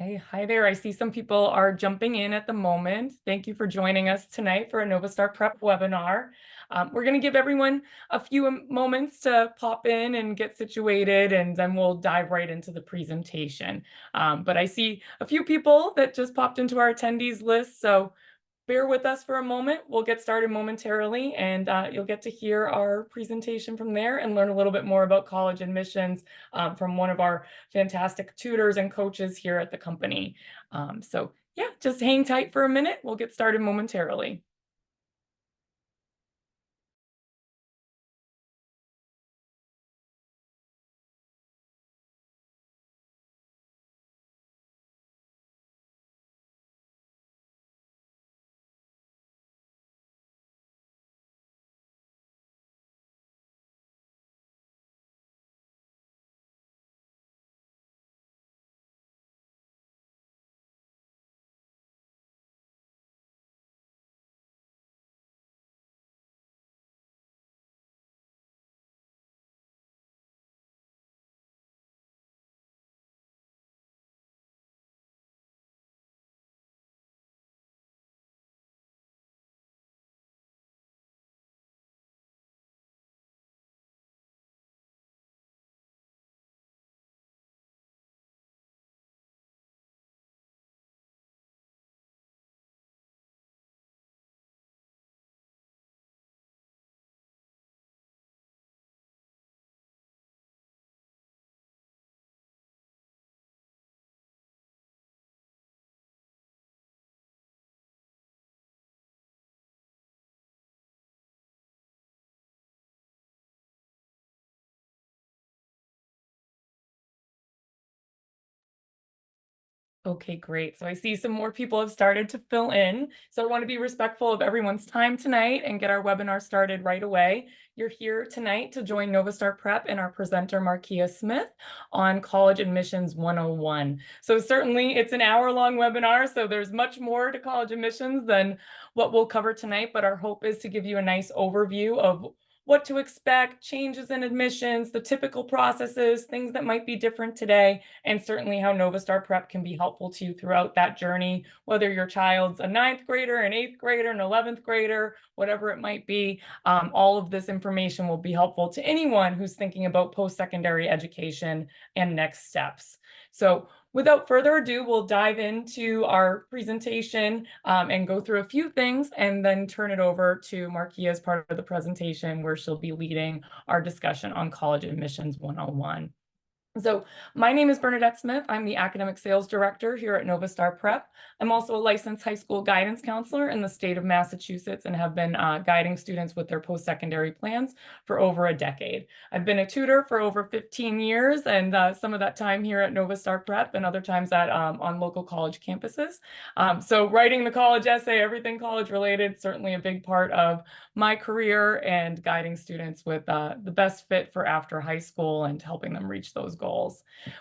Hey, hi there. I see some people are jumping in at the moment. Thank you for joining us tonight for a Novastar Prep webinar. We're going to give everyone a few moments to pop in and get situated, and then we'll dive right into the presentation. But I see a few people that just popped into our attendees list, so bear with us for a moment. We'll get started momentarily, and you'll get to hear our presentation from there and learn a little bit more about college admissions from one of our fantastic tutors and coaches here at the company. So yeah, just hang tight for a minute. We'll get started momentarily. Okay, great. So I see some more people have started to fill in. So I want to be respectful of everyone's time tonight and get our webinar started right away. You're here tonight to join Novastar Prep and our presenter, Markia Smith, on College Admissions 101. So certainly it's an hour-long webinar, so there's much more to college admissions than what we'll cover tonight, but our hope is to give you a nice overview of what to expect, changes in admissions, the typical processes, things that might be different today, and certainly how Novastar Prep can be helpful to you throughout that journey, whether your child's a 9th grader, an 8th grader, an 11th grader, whatever it might be. All of this information will be helpful to anyone who's thinking about post-secondary education and next steps. So without further ado, we'll dive into our presentation and go through a few things and then turn it over to Markia as part of the presentation where she'll be leading our discussion on College Admissions 101. So my name is Bernadette Smith. I'm the Academic Sales Director here at Novastar Prep. I'm also a licensed high school guidance counselor in the state of Massachusetts and have been guiding students with their post-secondary plans for over a decade. I've been a tutor for over 15 years, and some of that time here at Novastar Prep and other times on local college campuses. So writing the college essay, everything college related, certainly a big part of my career and guiding students with the best fit for after high school and helping them reach those goals.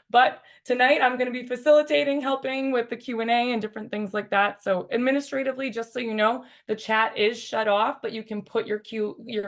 But tonight I'm going to be facilitating, helping with the Q&A and different things like that. So administratively, just so you know, the chat is shut off, but you can put your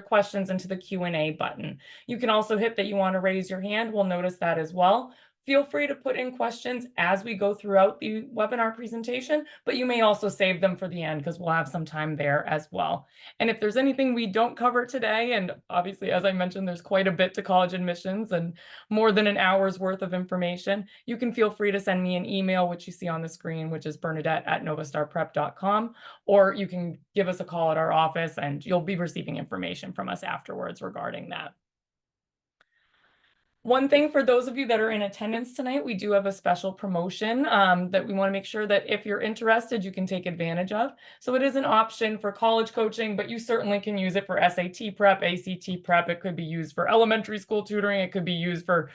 questions into the Q&A button. You can also hit that you want to raise your hand. We'll notice that as well. Feel free to put in questions as we go throughout the webinar presentation, but you may also save them for the end because we'll have some time there as well. And if there's anything we don't cover today, and obviously, as I mentioned, there's quite a bit to college admissions and more than an hour's worth of information, you can feel free to send me an email, which you see on the screen, which is bernadette@novastarprep.com, or you can give us a call at our office and you'll be receiving information from us afterwards regarding that. One thing for those of you that are in attendance tonight, we do have a special promotion that we want to make sure that if you're interested, you can take advantage of. So it is an option for college coaching, but you certainly can use it for SAT prep, ACT prep. It could be used for elementary school tutoring. It could be used for,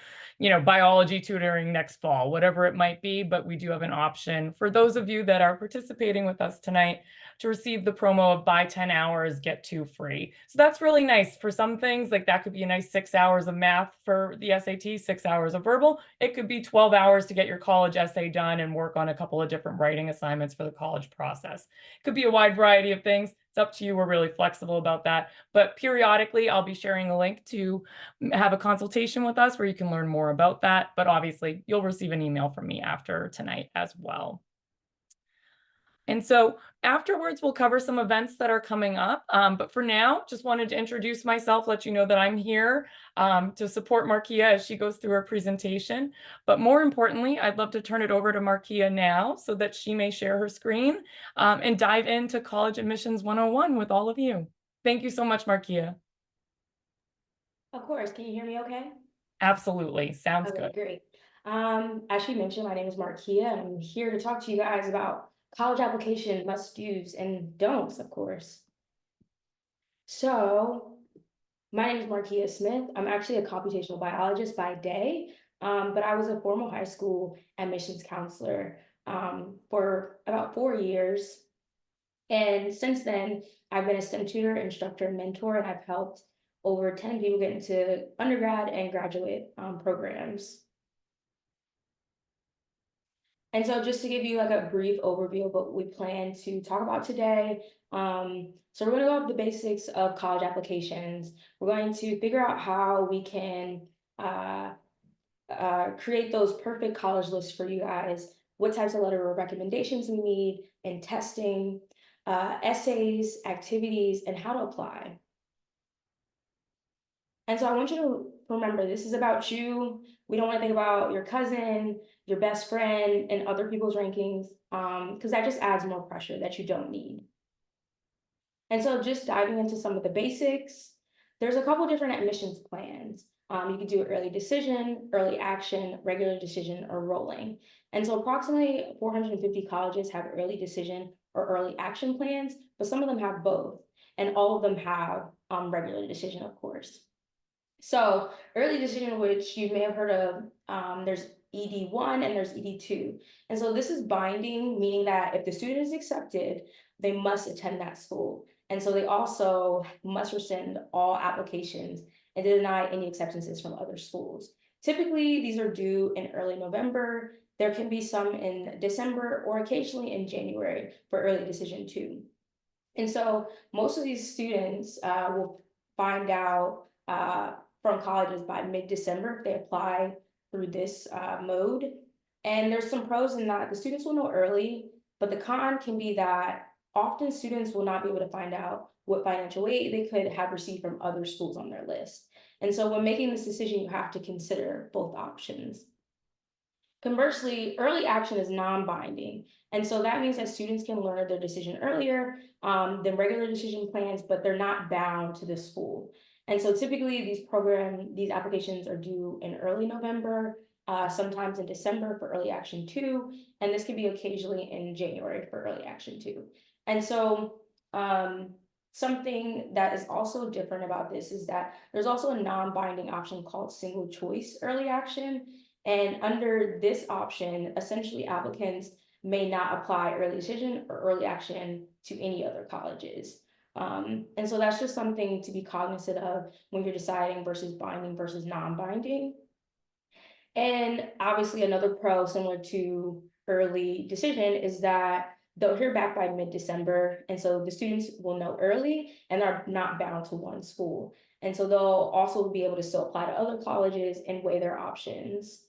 biology tutoring next fall, whatever it might be. But we do have an option for those of you that are participating with us tonight to receive the promo of buy 10 hours, get 2 free. So that's really nice. For some things, like that could be a nice 6 hours of math for the SAT, 6 hours of verbal. It could be 12 hours to get your college essay done and work on a couple of different writing assignments for the college process. It could be a wide variety of things. It's up to you. We're really flexible about that. But periodically, I'll be sharing a link to have a consultation with us where you can learn more about that. But obviously, you'll receive an email from me after tonight as well. And so afterwards, we'll cover some events that are coming up. But for now, just wanted to introduce myself, let you know that I'm here to support Markia as she goes through her presentation. But more importantly, I'd love to turn it over to Markia now so that she may share her screen and dive into College Admissions 101 with all of you. Thank you so much, Markia. Of course. Can you hear me okay? Absolutely. Sounds Okay, good. great. As she mentioned, my name is Markia, and I'm here to talk to you guys about college application must-dos and don'ts, of course. So, my name is Markia Smith. I'm actually a computational biologist by day, but I was a formal high school admissions counselor for about 4 years. And since then, I've been a STEM tutor, instructor, and mentor, and I've helped over 10 people get into undergrad and graduate programs. And so just to give you like a brief overview of what we plan to talk about today. So we're going to go over the basics of college applications. We're going to figure out how we can uh, create those perfect college lists for you guys, what types of letter of recommendations we need, and testing, essays, activities, and how to apply. And so I want you to remember this is about you. We don't want to think about your cousin, your best friend, and other people's rankings, because that just adds more pressure that you don't need. And so just diving into some of the basics, there's a couple different admissions plans. You could do early decision, early action, regular decision, or rolling. And so approximately 450 colleges have early decision or early action plans, but some of them have both. And all of them have regular decision, of course. So early decision, which you may have heard of, there's ED1 and there's ED2. And so this is binding, meaning that if the student is accepted, they must attend that school. And so they also must rescind all applications and deny any acceptances from other schools. Typically, these are due in early November. There can be some in December or occasionally in January for early decision too. And so most of these students will find out from colleges by mid-December if they apply through this mode. And there's some pros in that the students will know early, but the con can be that often students will not be able to find out what financial aid they could have received from other schools on their list. And so when making this decision, you have to consider both options. Conversely, early action is non-binding. And so that means that students can learn their decision earlier than regular decision plans, but they're not bound to the school. And so typically these applications are due in early November, sometimes in December for early action two, and this can be occasionally in January for early action two. And so something that is also different about this is that there's also a non-binding option called single choice early action. And under this option, essentially applicants may not apply early decision or early action to any other colleges. And so that's just something to be cognizant of when you're deciding versus binding versus non-binding. And obviously another pro similar to early decision is that they'll hear back by mid-December. And so the students will know early and are not bound to one school. And so they'll also be able to still apply to other colleges and weigh their options.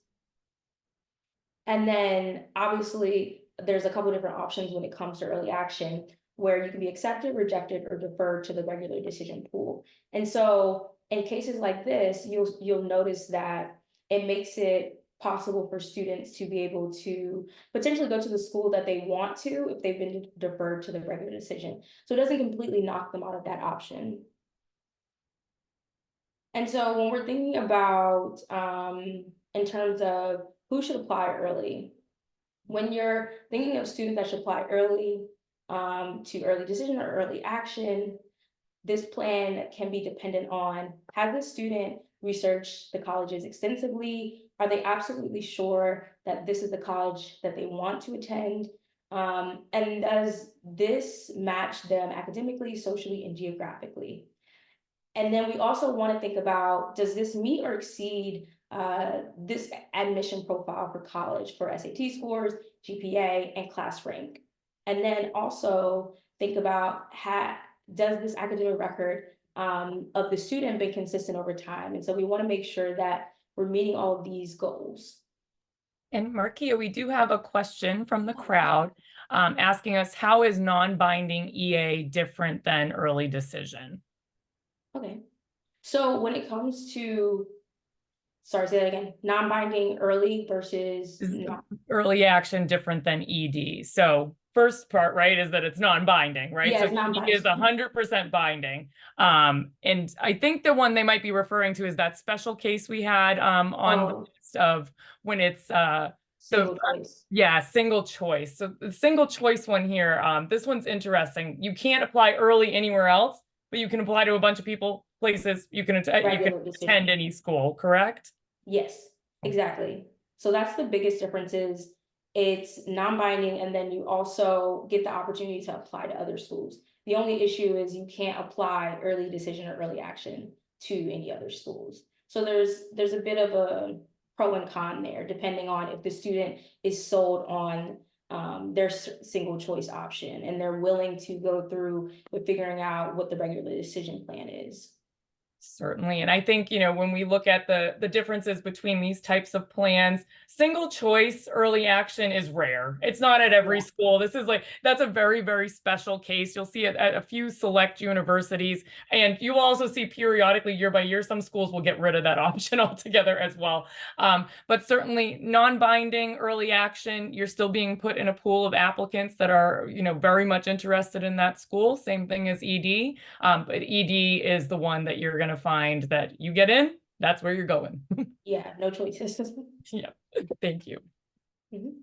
And then obviously there's a couple different options when it comes to early action where you can be accepted, rejected, or deferred to the regular decision pool. And so in cases like this, you'll notice that it makes it possible for students to be able to potentially go to the school that they want to if they've been deferred to the regular decision. So it doesn't completely knock them out of that option. And so when we're thinking about in terms of who should apply early, when you're thinking of students that should apply early to early decision or early action, this plan can be dependent on, has the student researched the colleges extensively? Are they absolutely sure that this is the college that they want to attend? And does this match them academically, socially, and geographically? And then we also want to think about, does this meet or exceed this admission profile for college for SAT scores, GPA, and class rank? And then also think about, does this academic record of the student been consistent over time? And so we want to make sure that we're meeting all of these goals. And Markia, we do have a question from the crowd asking us, how is non-binding EA different than early decision? Okay. So when it comes to, sorry, say that again, non-binding early versus Is not. early action different than ED? So first part, right, is that it's non-binding, right? Yeah, So it's ED non-binding. is 100% binding. And I think the one they might be referring to is that special case we had on the Oh, list of when it's single choice. yeah, single choice. So the single choice one here, this one's interesting. You can't apply early anywhere else, but you can apply to a bunch of people, places. You can Regular attend decision. any school, correct? Yes, exactly. So that's the biggest difference is it's non-binding and then you also get the opportunity to apply to other schools. The only issue is you can't apply early decision or early action to any other schools. So there's a bit of a pro and con there, depending on if the student is sold on their single choice option and they're willing to go through with figuring out what the regular decision plan is. Certainly. And I think, when we look at the differences between these types of plans, single choice early action is rare. It's not at every Yeah. school. This is that's a very, very special case. You'll see it at a few select universities. And you will also see periodically, year by year, some schools will get rid of that option altogether as well. But certainly non-binding early action, you're still being put in a pool of applicants that are, very much interested in that school. Same thing as ED. But ED is the one that you're going to find that you get in, that's where you're going. Yeah, no choices. Yeah, thank you. Mhm.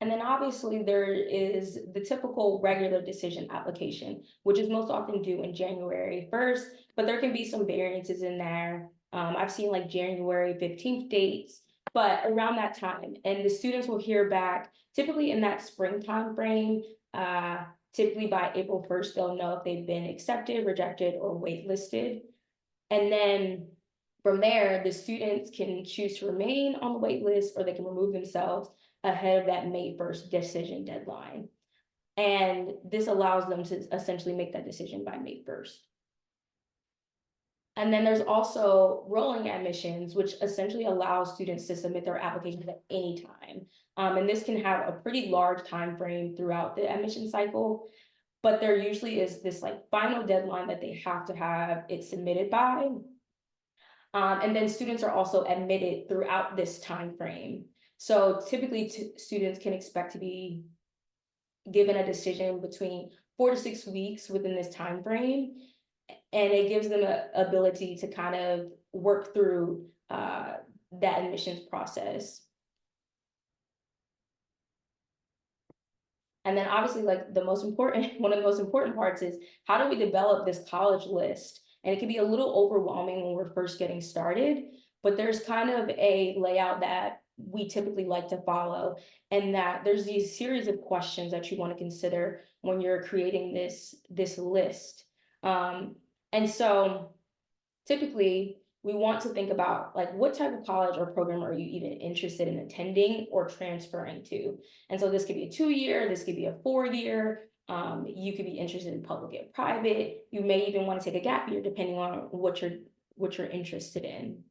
And then obviously there is the typical regular decision application, which is most often due in January 1st, but there can be some variances in there. I've seen like January 15th dates, but around that time, and the students will hear back typically in that spring time frame. Typically by April 1st, they'll know if they've been accepted, rejected, or waitlisted. And then from there, the students can choose to remain on the wait list or they can remove themselves ahead of that May 1st decision deadline. And this allows them to essentially make that decision by May 1st. And then there's also rolling admissions, which essentially allows students to submit their applications at any time. And this can have a pretty large time frame throughout the admission cycle, but there usually is this like final deadline that they have to have it submitted by. And then students are also admitted throughout this time frame. So typically students can expect to be given a decision between 4 to 6 weeks within this time frame. And it gives them an ability to kind of work through that admissions process. And then obviously like the most important, one of the most important parts is how do we develop this college list? And it can be a little overwhelming when we're first getting started, but there's kind of a layout that we typically like to follow, and that there's these series of questions that you want to consider when you're creating this list. And so typically we want to think about like what type of college or program are you even interested in attending or transferring to. And so this could be a 2-year, this could be a 4-year. You could be interested in public and private. You may even want to take a gap year depending on what you're interested in.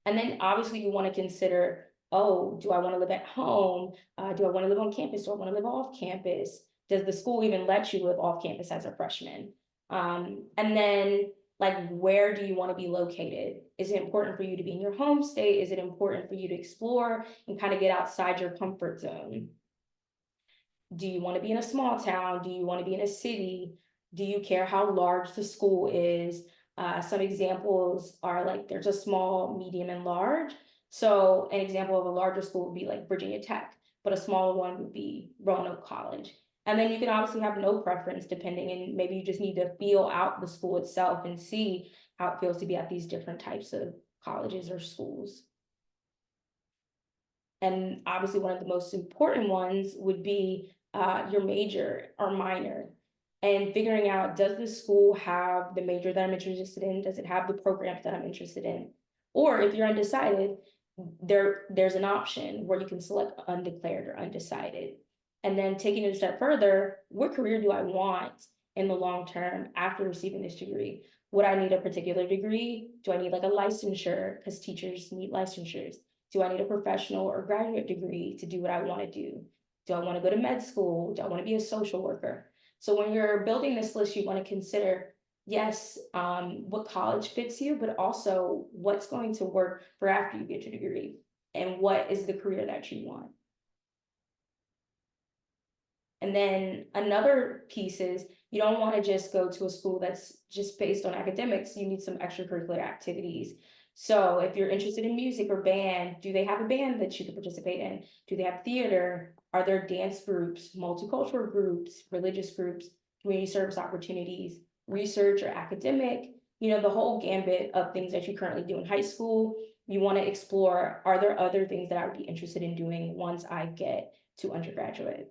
And then obviously you want to consider, oh, do I want to live at home? Do I want to live on campus? Do I want to live off campus? Does the school even let you live off campus as a freshman? And then like, where do you want to be located? Is it important for you to be in your home state? Is it important for you to explore and kind of get outside your comfort zone? Do you want to be in a small town? Do you want to be in a city? Do you care how large the school is? Some examples are like there's a small, medium, and large. So an example of a larger school would be like Virginia Tech, but a smaller one would be Roanoke College. And then you can obviously have no preference depending, and maybe you just need to feel out the school itself and see how it feels to be at these different types of colleges or schools. And obviously one of the most important ones would be your major or minor, and figuring out, does the school have the major that I'm interested in? Does it have the programs that I'm interested in? Or if you're undecided, there's an option where you can select undeclared or undecided. And then taking it a step further, what career do I want in the long term after receiving this degree? Would I need a particular degree? Do I need like a licensure? Because teachers need licensures. Do I need a professional or graduate degree to do what I want to do? Do I want to go to med school? Do I want to be a social worker? So when you're building this list, you want to consider, yes, what college fits you, but also what's going to work for after you get your degree and what is the career that you want. And then another piece is you don't want to just go to a school that's just based on academics. You need some extracurricular activities. So if you're interested in music or band, do they have a band that you can participate in? Do they have theater? Are there dance groups, multicultural groups, religious groups, community service opportunities, research or academic? You know, the whole gambit of things that you currently do in high school. You want to explore, are there other things that I would be interested in doing once I get to undergraduate?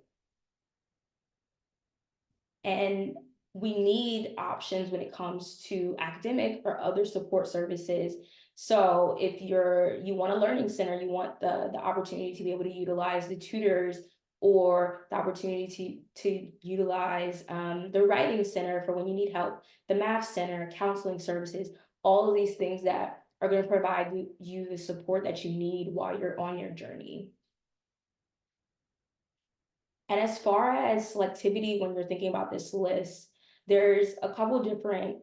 And we need options when it comes to academic or other support services. So if you want a learning center, you want the opportunity to be able to utilize the tutors or the opportunity to utilize the writing center for when you need help, the math center, counseling services, all of these things that are going to provide you the support that you need while you're on your journey. And as far as selectivity, when you're thinking about this list, there's a couple different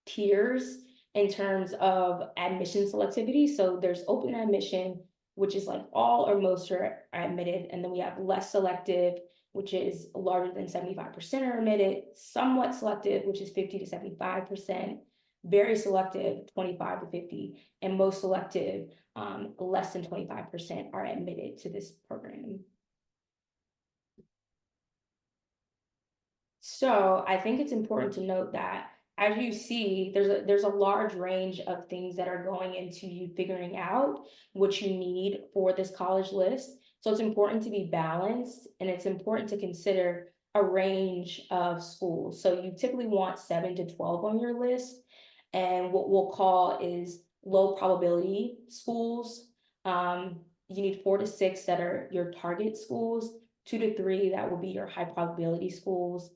tiers in terms of admission selectivity. So there's open admission, which is like all or most are admitted. And then we have less selective, which is larger than 75% are admitted, somewhat selective, which is 50 to 75%, very selective, 25 to 50, and most selective, less than 25% are admitted to this program. So I think it's important to note that as you see, there's a large range of things that are going into you figuring out what you need for this college list. So it's important to be balanced and it's important to consider a range of schools. So you typically want 7 to 12 on your list. And what we'll call is low probability schools. You need 4 to 6 that are your target schools, 2 to 3 that will be your high probability schools,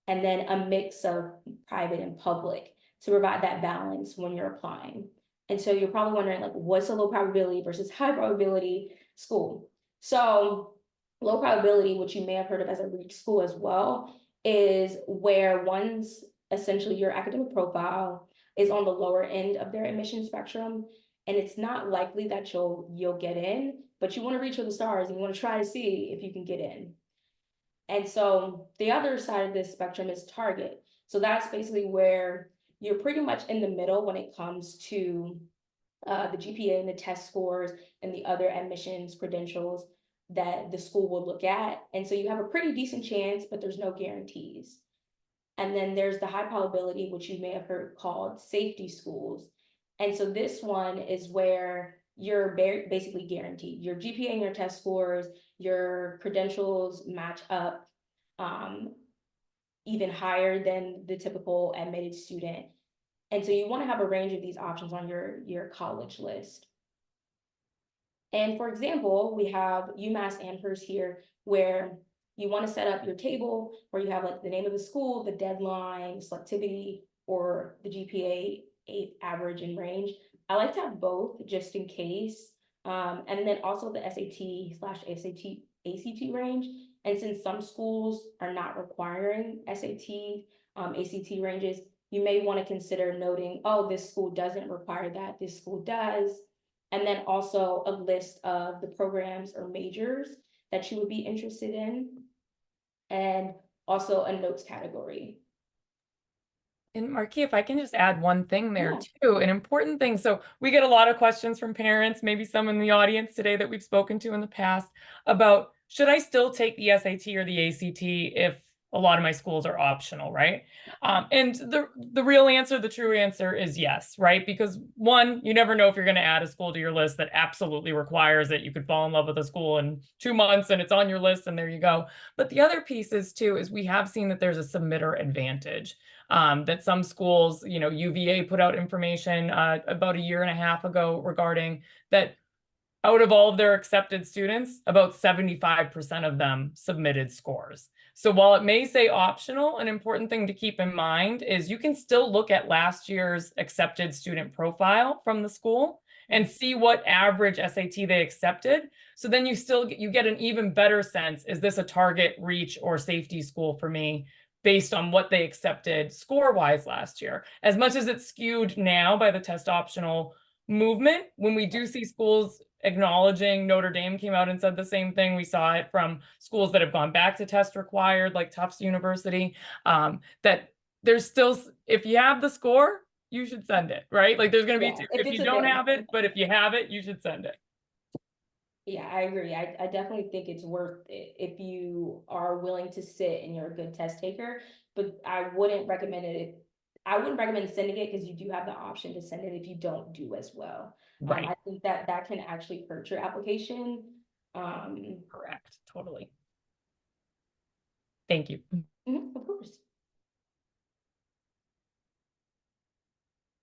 and then a mix of private and public to provide that balance when you're applying. And so you're probably wondering, like, what's a low probability versus high probability school? So low probability, which you may have heard of as a REACH school as well, is where one's essentially your academic profile is on the lower end of their admission spectrum. And it's not likely that you'll get in, but you want to reach for the stars and you want to try to see if you can get in. And so the other side of this spectrum is target. So that's basically where you're pretty much in the middle when it comes to the GPA and the test scores and the other admissions credentials that the school will look at. And so you have a pretty decent chance, but there's no guarantees. And then there's the high probability, which you may have heard called safety schools. And so this one is where you're basically guaranteed. Your GPA and your test scores, your credentials match up even higher than the typical admitted student. And so you want to have a range of these options on your college list. And for example, we have UMass Amherst here, where you want to set up your table where you have like the name of the school, the deadline, selectivity, or the GPA 8 average and range. I like to have both just in case. And then also the SAT/ACT range. And since some schools are not requiring SAT, ACT ranges, you may want to consider noting, oh, this school doesn't require that, this school does. And then also a list of the programs or majors that you would be interested in. And also a notes category. And Marquis, if I can just add one thing there Yeah. too, an important thing. So we get a lot of questions from parents, maybe some in the audience today that we've spoken to in the past about, should I still take the SAT or the ACT if a lot of my schools are optional, right? And the real answer, the true answer is yes, right? Because one, you never know if you're going to add a school to your list that absolutely requires it. You could fall in love with a school in 2 months and it's on your list and there you go. But the other piece is too, is we have seen that there's a submitter advantage. That some schools, UVA put out information about a year and a half ago regarding that out of all of their accepted students, about 75% of them submitted scores. So while it may say optional, an important thing to keep in mind is you can still look at last year's accepted student profile from the school and see what average SAT they accepted. So then you get an even better sense, is this a target, reach, or safety school for me, based on what they accepted score-wise last year. As much as it's skewed now by the test optional movement, when we do see schools acknowledging, Notre Dame came out and said the same thing. We saw it from schools that have gone back to test required, like Tufts University, that there's still, if you have the score, you should send it, right? Like there's going to be, Yeah, if you don't have it, but if you have it, you should send it. Yeah, I agree. I definitely think it's worth it if you are willing to sit and you're a good test taker, but I wouldn't recommend it. I wouldn't recommend sending it because you do have the option to send it if you don't do as well. Right. I think that that can actually hurt your application. Correct. Totally. Thank you. Of course.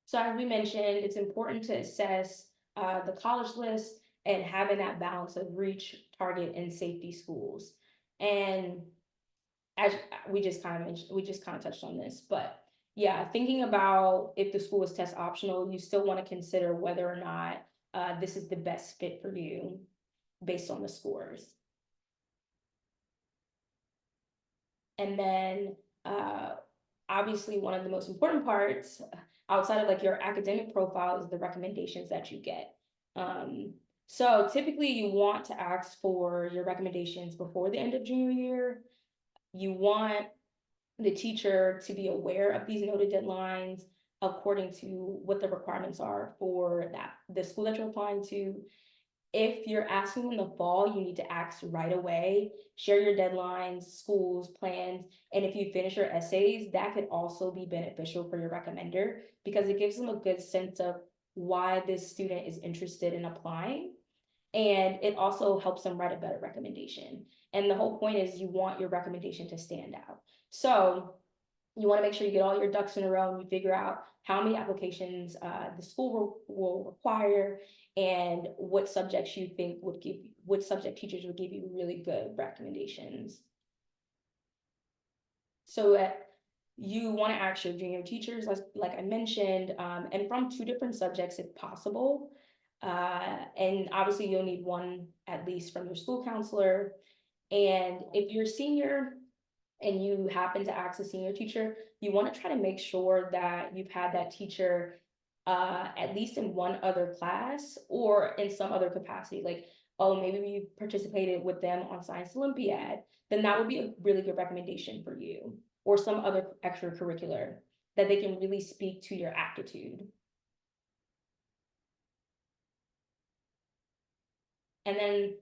So as we mentioned, it's important to assess the college list and having that balance of reach, target, and safety schools. And as we just kind of mentioned, we just kind of touched on this, but yeah, thinking about if the school is test optional, you still want to consider whether or not this is the best fit for you based on the scores. And then obviously one of the most important parts outside of like your academic profile is the recommendations that you get. So typically you want to ask for your recommendations before the end of junior year. You want the teacher to be aware of these noted deadlines according to what the requirements are for the school that you're applying to. If you're asking in the fall, you need to ask right away, share your deadlines, schools, plans, and if you finish your essays, that could also be beneficial for your recommender because it gives them a good sense of why this student is interested in applying. And it also helps them write a better recommendation. And the whole point is you want your recommendation to stand out. So you want to make sure you get all your ducks in a row and you figure out how many applications the school will require and what subjects you think would give you, what subject teachers would give you really good recommendations. So you want to ask your junior teachers, like I mentioned, and from 2 different subjects if possible. And obviously you'll need one at least from your school counselor. And if you're a senior and you happen to ask a senior teacher, you want to try to make sure that you've had that teacher at least in one other class or in some other capacity. Like, oh, maybe you participated with them on Science Olympiad, then that would be a really good recommendation for you, or some other extracurricular that they can really speak to your aptitude. And then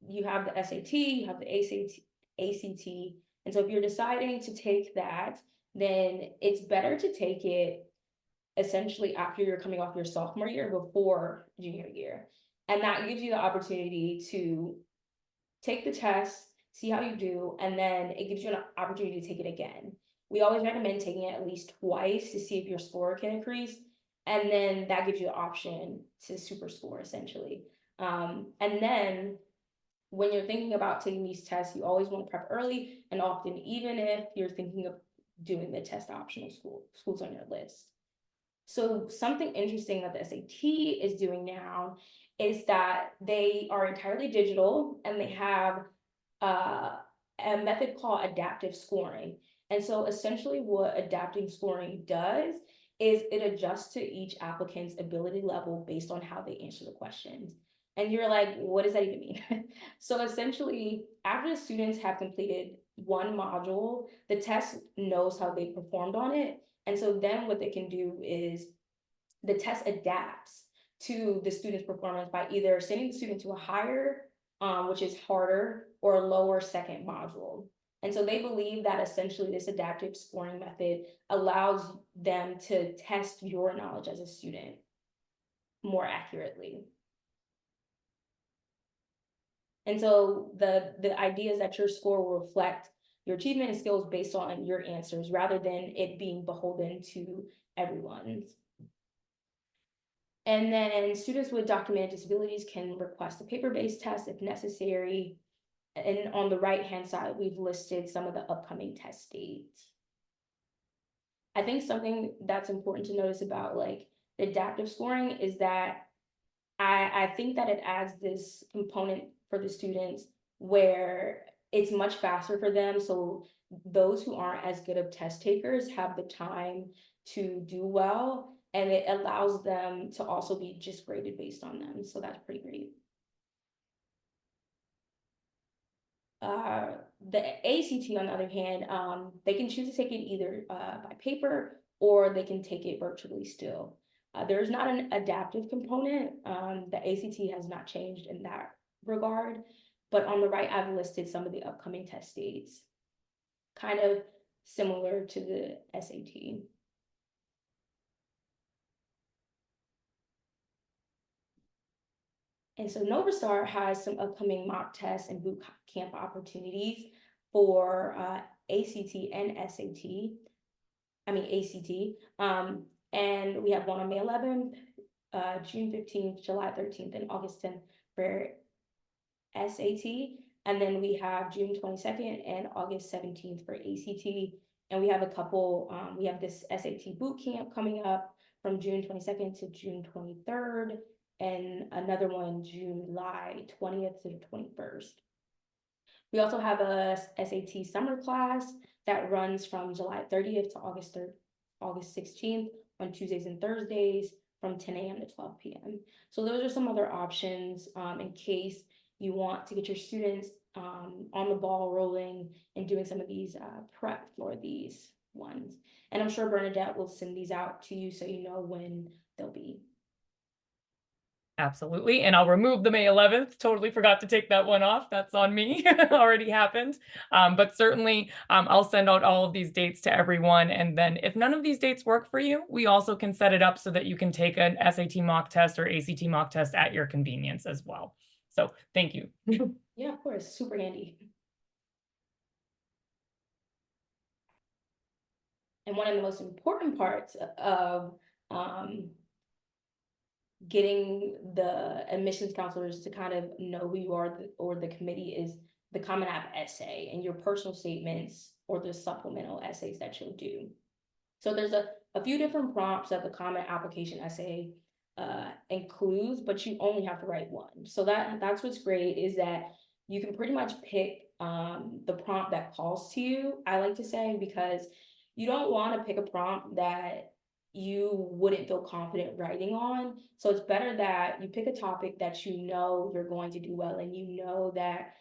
you have the SAT, you have the ACT. And so if you're deciding to take that, then it's better to take it essentially after you're coming off your sophomore year before junior year. And that gives you the opportunity to take the test, see how you do, and then it gives you an opportunity to take it again. We always recommend taking it at least twice to see if your score can increase. And then that gives you the option to super score essentially. And then when you're thinking about taking these tests, you always want to prep early and often, even if you're thinking of doing the test optional schools on your list. So something interesting that the SAT is doing now is that they are entirely digital and they have a method called adaptive scoring. And so essentially what adaptive scoring does is it adjusts to each applicant's ability level based on how they answer the questions. And you're like, what does that even mean? So essentially, after the students have completed one module, the test knows how they performed on it. And so then what they can do is the test adapts to the student's performance by either sending the student to a higher, which is harder, or a lower second module. And so they believe that essentially this adaptive scoring method allows them to test your knowledge as a student more accurately. And so the idea is that your score will reflect your achievement and skills based on your answers rather than it being beholden to everyone's. And then students with documented disabilities can request a paper-based test if necessary. And on the right-hand side, we've listed some of the upcoming test dates. I think something that's important to notice about like the adaptive scoring is that I think that it adds this component for the students where it's much faster for them. So those who aren't as good of test takers have the time to do well, and it allows them to also be just graded based on them. So that's pretty great. The ACT, on the other hand, they can choose to take it either by paper or they can take it virtually still. There's not an adaptive component. The ACT has not changed in that regard. But on the right, I've listed some of the upcoming test dates, kind of similar to the SAT. And so Novastar has some upcoming mock tests and boot camp opportunities for ACT and SAT. I mean ACT. And we have one on May 11th, June 15th, July 13th, and August 10th for SAT. And then we have June 22nd and August 17th for ACT. And we have a couple, we have this SAT boot camp coming up from June 22nd to June 23rd, and another one July 20th to 21st. We also have a SAT summer class that runs from July 30th to August 16th on Tuesdays and Thursdays from 10 a.m. to 12 p.m. So those are some other options in case you want to get your students on the ball rolling and doing some of these prep for these ones. And I'm sure Bernadette will send these out to you so you know when they'll be. Absolutely. And I'll remove the May 11th. Totally forgot to take that one off. That's on me. Already happened. But certainly I'll send out all of these dates to everyone. And then if none of these dates work for you, we also can set it up so that you can take an SAT mock test or ACT mock test at your convenience as well. So thank you. Yeah, of course. Super handy. And one of the most important parts of getting the admissions counselors to kind of know who you are or the committee is the Common App essay and your personal statements or the supplemental essays that you'll do. So there's a few different prompts that the Common Application essay includes, but you only have to write one. So that's what's great is that you can pretty much pick the prompt that calls to you, I like to say, because you don't want to pick a prompt that you wouldn't feel confident writing on. So it's better that you pick a topic that you know you're going to do well and you know that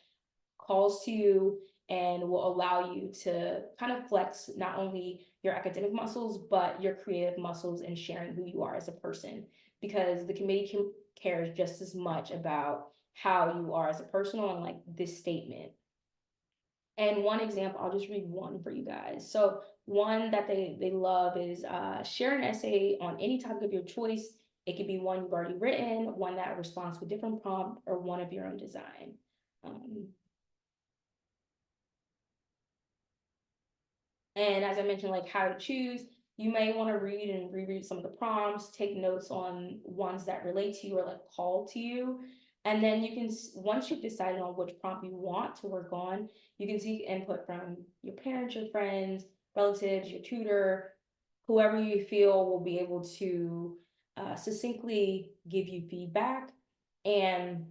calls to you and will allow you to kind of flex not only your academic muscles, but your creative muscles and sharing who you are as a person. Because the committee cares just as much about how you are as a person on like this statement. And one example, I'll just read one for you guys. So one that they love is share an essay on any topic of your choice. It could be one you've already written, one that responds to a different prompt, or one of your own design. And as I mentioned, like how to choose, you may want to read and reread some of the prompts, take notes on ones that relate to you or like call to you. And then you can, once you've decided on which prompt you want to work on, you can seek input from your parents, your friends, relatives, your tutor, whoever you feel will be able to succinctly give you feedback. And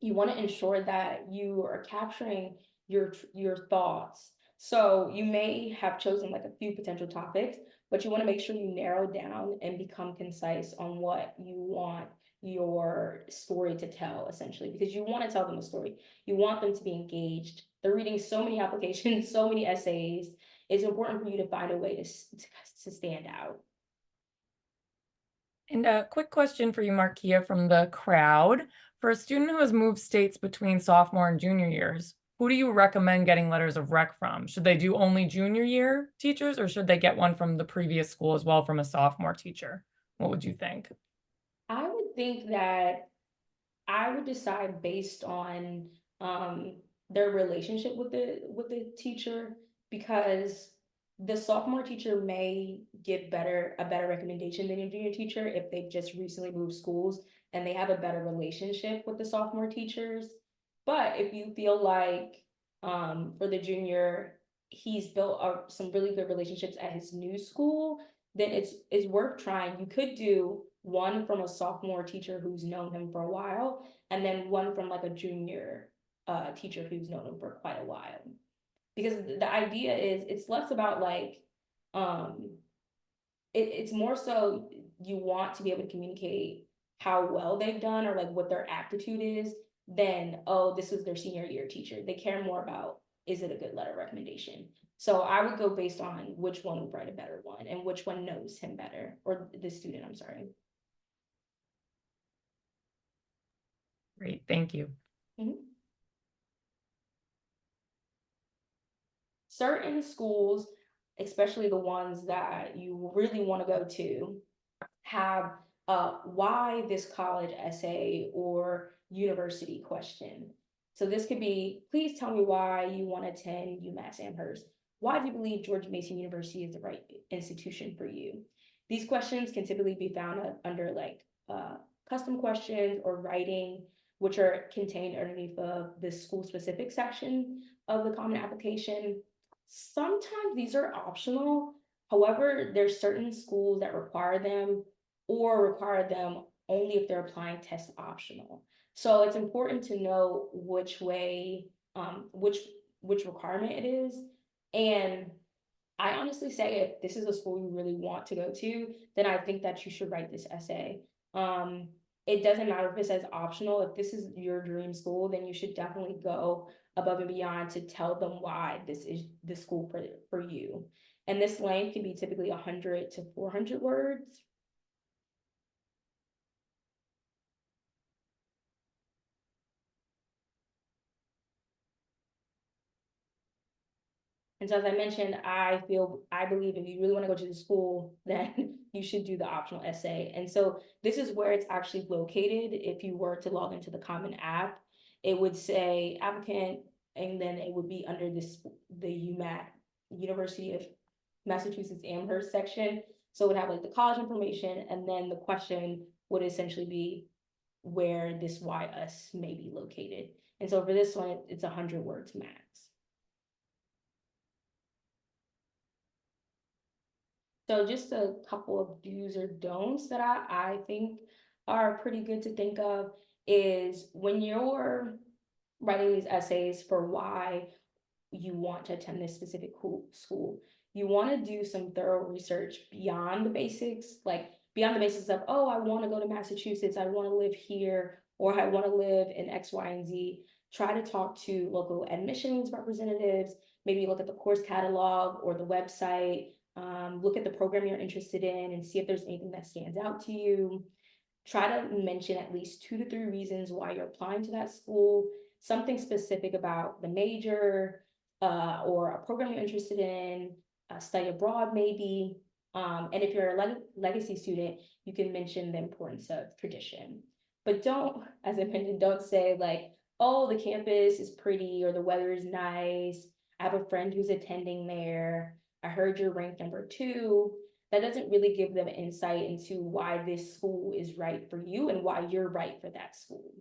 you want to ensure that you are capturing your thoughts. So you may have chosen like a few potential topics, but you want to make sure you narrow down and become concise on what you want your story to tell, essentially, because you want to tell them a story. You want them to be engaged. They're reading so many applications, so many essays. It's important for you to find a way to stand out. And a quick question for you, Markia, from the crowd. For a student who has moved states between sophomore and junior years, who do you recommend getting letters of rec from? Should they do only junior year teachers, or should they get one from the previous school as well from a sophomore teacher? What would you think? I would think that I would decide based on their relationship with the teacher, because The sophomore teacher may give a better recommendation than your junior teacher if they've just recently moved schools and they have a better relationship with the sophomore teachers. But if you feel like for the junior, he's built some really good relationships at his new school, then it's worth trying. You could do one from a sophomore teacher who's known him for a while, and then one from like a junior teacher who's known him for quite a while, because the idea is it's less about like um it's more so you want to be able to communicate how well they've done or like what their aptitude is than, oh, this is their senior year teacher. They care more about, is it a good letter recommendation? So I would go based on which one would write a better one and which one knows him better, or the student, I'm sorry. Great, thank you. Mhm. Certain schools, especially the ones that you really want to go to, have why this college essay or university question. So this could be, please tell me why you want to attend UMass Amherst. Why do you believe George Mason University is the right institution for you? These questions can typically be found under like custom questions or writing, which are contained underneath of the school specific section of the common application. Sometimes these are optional. However, there's certain schools that require them or require them only if they're applying test optional. So it's important to know which way, which requirement it is. And I honestly say if this is a school you really want to go to, then I think that you should write this essay. Um, it doesn't matter if it says optional. If this is your dream school, then you should definitely go above and beyond to tell them why this is the school for you. And this length can be typically 100 to 400 words. And so as I mentioned, I believe if you really want to go to the school, then you should do the optional essay. And so this is where it's actually located. If you were to log into the Common App, it would say applicant, and then it would be under the UMass, University of Massachusetts Amherst section. So it would have like the college information, and then the question would essentially be where this why us may be located. And so for this one, it's 100 words max. So just a couple of do's or don'ts that I think are pretty good to think of is when you're writing these essays for why you want to attend this specific school, you want to do some thorough research beyond the basics, like beyond the basics of, oh, I want to go to Massachusetts, I want to live here, or I want to live in X, Y, and Z. Try to talk to local admissions representatives, maybe look at the course catalog or the website, look at the program you're interested in and see if there's anything that stands out to you. Try to mention at least 2 to 3 reasons why you're applying to that school, something specific about the major, or a program you're interested in, study abroad maybe. And if you're a legacy student, you can mention the importance of tradition. But don't, as I mentioned, don't say like, oh, the campus is pretty or the weather is nice. I have a friend who's attending there. I heard you're ranked number 2. That doesn't really give them insight into why this school is right for you and why you're right for that school.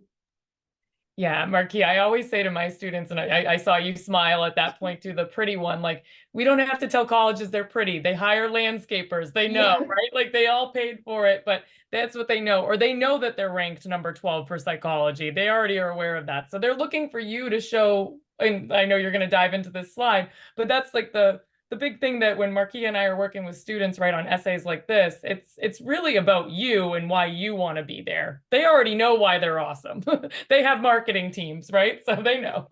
Yeah, Marquis, I always say to my students, and I saw you smile at that point to the pretty one, like, we don't have to tell colleges they're pretty. They hire landscapers. They know, Yeah. right? Like they all paid for it, but that's what they know. Or they know that they're ranked number 12 for psychology. They already are aware of that. So they're looking for you to show, and I know you're going to dive into this slide, but that's like the big thing that when Marquis and I are working with students, right, on essays like this, it's really about you and why you want to be there. They already know why they're awesome. They have marketing teams, right? So they know.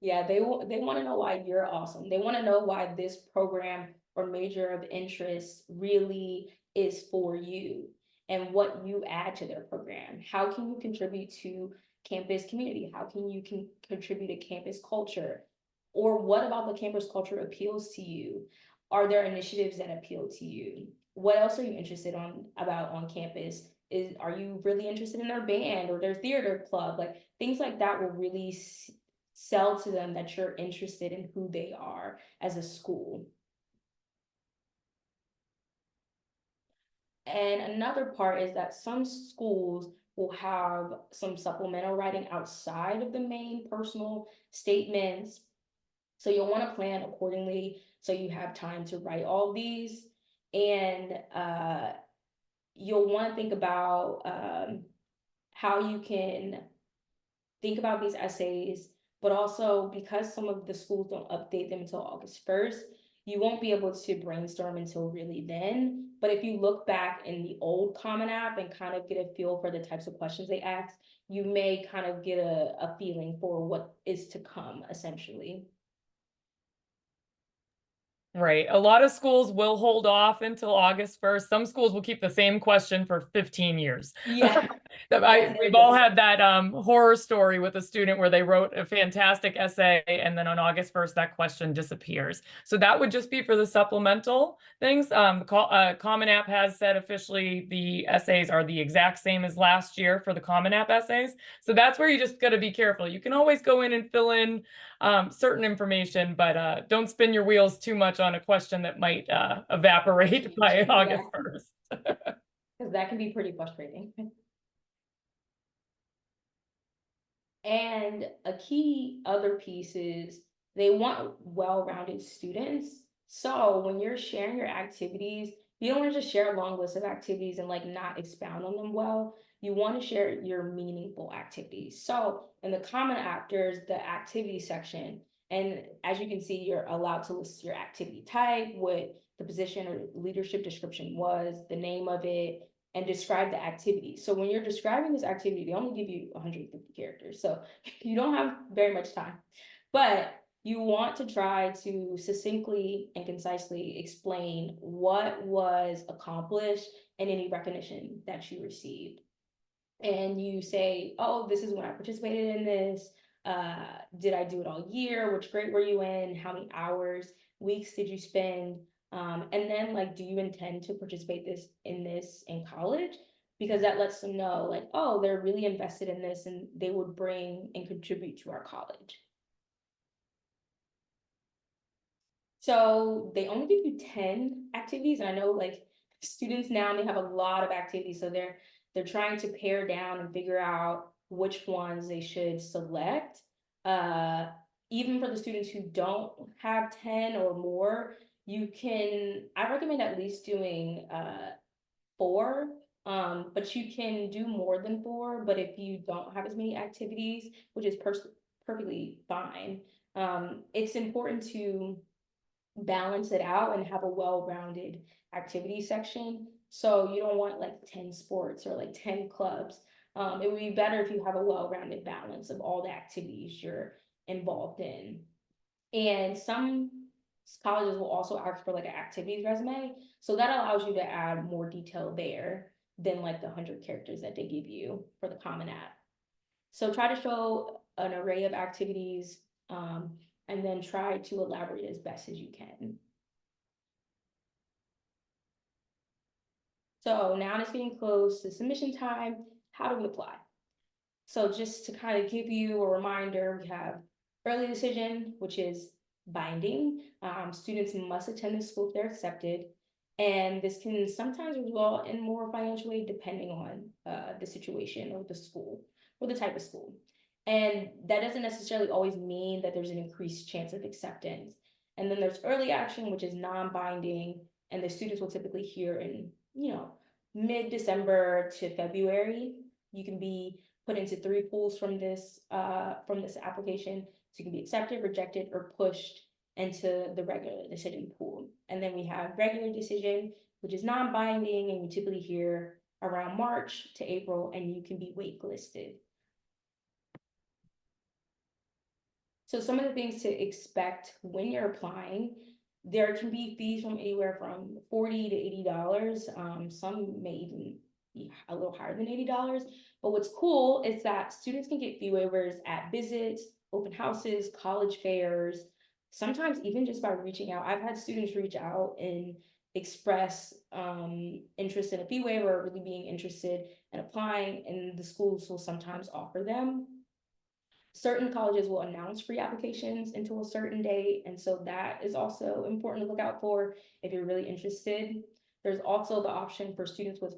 Yeah, they want to know why you're awesome. They want to know why this program or major of interest really is for you and what you add to their program. How can you contribute to campus community? How can you contribute to campus culture? Or what about the campus culture appeals to you? Are there initiatives that appeal to you? What else are you interested about on campus? Are you really interested in their band or their theater club? Like things like that will really sell to them that you're interested in who they are as a school. And another part is that some schools will have some supplemental writing outside of the main personal statements. So you'll want to plan accordingly so you have time to write all these. And you'll want to think about how you can think about these essays, but also because some of the schools don't update them until August 1st, you won't be able to brainstorm until really then. But if you look back in the old Common App and kind of get a feel for the types of questions they ask, you may kind of get a feeling for what is to come, essentially. Right. A lot of schools will hold off until August 1st. Some schools will keep the same question for 15 years. Yeah. We've all had that horror story with a student where they wrote a fantastic essay and then on August 1st that question disappears. So that would just be for the supplemental things. Common App has said officially the essays are the exact same as last year for the Common App essays. So that's where you just got to be careful. You can always go in and fill in certain information, but don't spin your wheels too much on a question that might evaporate by August 1st. Because that can be pretty frustrating. And a key other piece is they want well-rounded students. So when you're sharing your activities, you don't want to just share a long list of activities and like not expound on them well. You want to share your meaningful activities. So in the Common App, there's the activity section. And as you can see, you're allowed to list your activity type, what the position or leadership description was, the name of it, and describe the activity. So when you're describing this activity, they only give you 150 characters. So you don't have very much time, but you want to try to succinctly and concisely explain what was accomplished and any recognition that you received. And you say, oh, this is when I participated in this. Did I do it all year? Which grade were you in? How many hours, weeks did you spend? And then like, do you intend to participate this in college? Because that lets them know like, oh, they're really invested in this and they would bring and contribute to our college. So they only give you 10 activities. And I know like students now, they have a lot of activities. So they're trying to pare down and figure out which ones they should select. Even for the students who don't have 10 or more, I recommend at least doing 4. But you can do more than 4. But if you don't have as many activities, which is perfectly fine, it's important to balance it out and have a well-rounded activity section. So you don't want like 10 sports or like 10 clubs. It would be better if you have a well-rounded balance of all the activities you're involved in. And some colleges will also ask for like an activities resume. So that allows you to add more detail there than like the 100 characters that they give you for the Common App. So try to show an array of activities, and then try to elaborate as best as you can. So now it's getting close to submission time. How do we apply? So just to kind of give you a reminder, we have early decision, which is binding. Students must attend the school if they're accepted. And this can sometimes result in more financial aid depending on the situation or the school or the type of school. And that doesn't necessarily always mean that there's an increased chance of acceptance. And then there's early action, which is non-binding, and the students will typically hear in, mid-December to February. You can be put into 3 pools from this application. So you can be accepted, rejected, or pushed into the regular decision pool. And then we have regular decision, which is non-binding, and you typically hear around March to April, and you can be waitlisted. So some of the things to expect when you're applying, there can be fees from anywhere from $40 to $80. Some may even be a little higher than $80. But what's cool is that students can get fee waivers at visits, open houses, college fairs, sometimes even just by reaching out. I've had students reach out and express interest in a fee waiver or really being interested in applying, and the schools will sometimes offer them. Certain colleges will announce free applications until a certain date, and so that is also important to look out for if you're really interested. There's also the option for students with